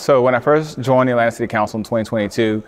So when I first joined the Atlanta City Council in 2022,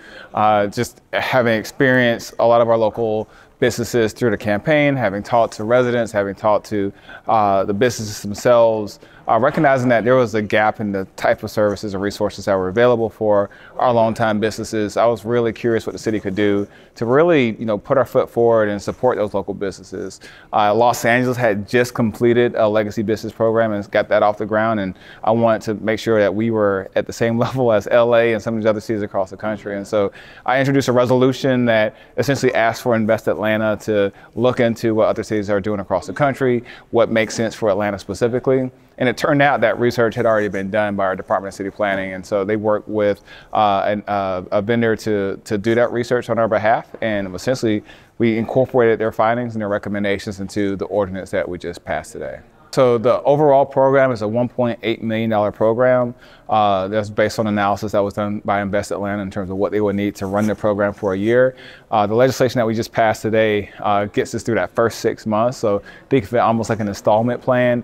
just having experienced a lot of our local businesses through the campaign, having talked to residents, having talked to the businesses themselves, recognizing that there was a gap in the type of services and resources that were available for our longtime businesses, I was really curious what the city could do to really, put our foot forward and support those local businesses. Los Angeles had just completed a legacy business program and got that off the ground, and I wanted to make sure that we were at the same level as LA and some of these other cities across the country. And so I introduced a resolution that essentially asked for Invest Atlanta to look into what other cities are doing across the country, what makes sense for Atlanta specifically. And it turned out that research had already been done by our Department of City Planning. And so they worked with a vendor to do that research on our behalf. And essentially, we incorporated their findings and their recommendations into the ordinance that we just passed today. So the overall program is a $1.8 million program. That's based on analysis that was done by Invest Atlanta in terms of what they would need to run the program for a year. The legislation that we just passed today gets us through that first 6 months. So think of it almost like an installment plan.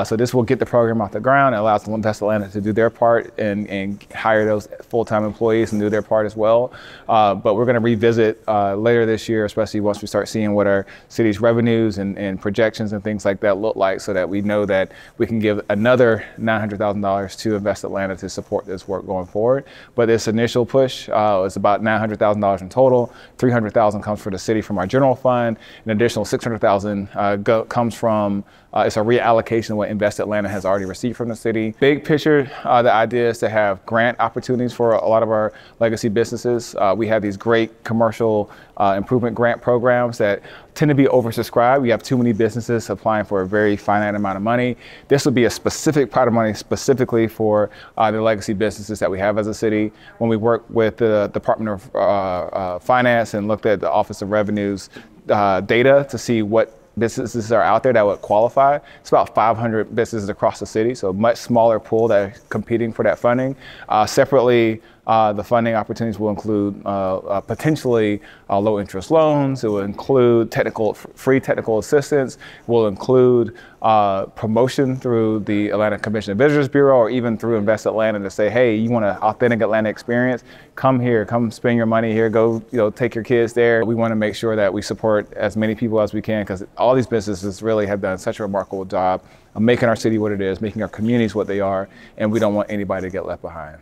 So this will get the program off the ground. It allows Invest Atlanta to do their part and hire those full-time employees and do their part as well. But we're going to revisit later this year, especially once we start seeing what our city's revenues and projections and things like that look like, so that we know that we can give another $900,000 to Invest Atlanta to support this work going forward. But this initial push is about $900,000 in total. $300,000 comes for the city from our general fund. An additional $600,000 comes from it's a reallocation of what Invest Atlanta has already received from the city. Big picture, the idea is to have grant opportunities for a lot of our legacy businesses. We have these great commercial improvement grant programs that tend to be oversubscribed. We have too many businesses applying for a very finite amount of money. This would be a specific pot of money specifically for the legacy businesses that we have as a city. When we work with the Department of Finance and looked at the Office of Revenue's data to see what businesses are out there that would qualify. It's about 500 businesses across the city, so a much smaller pool that are competing for that funding. Separately, the funding opportunities will include potentially low interest loans. It will include free technical assistance. It will include promotion through the Atlanta Convention and Visitors Bureau, or even through Invest Atlanta to say, hey, you want an authentic Atlanta experience? Come here, come spend your money here, go take your kids there. We want to make sure that we support as many people as we can, because all these businesses really have done such a remarkable job of making our city what it is, making our communities what they are, and we don't want anybody to get left behind.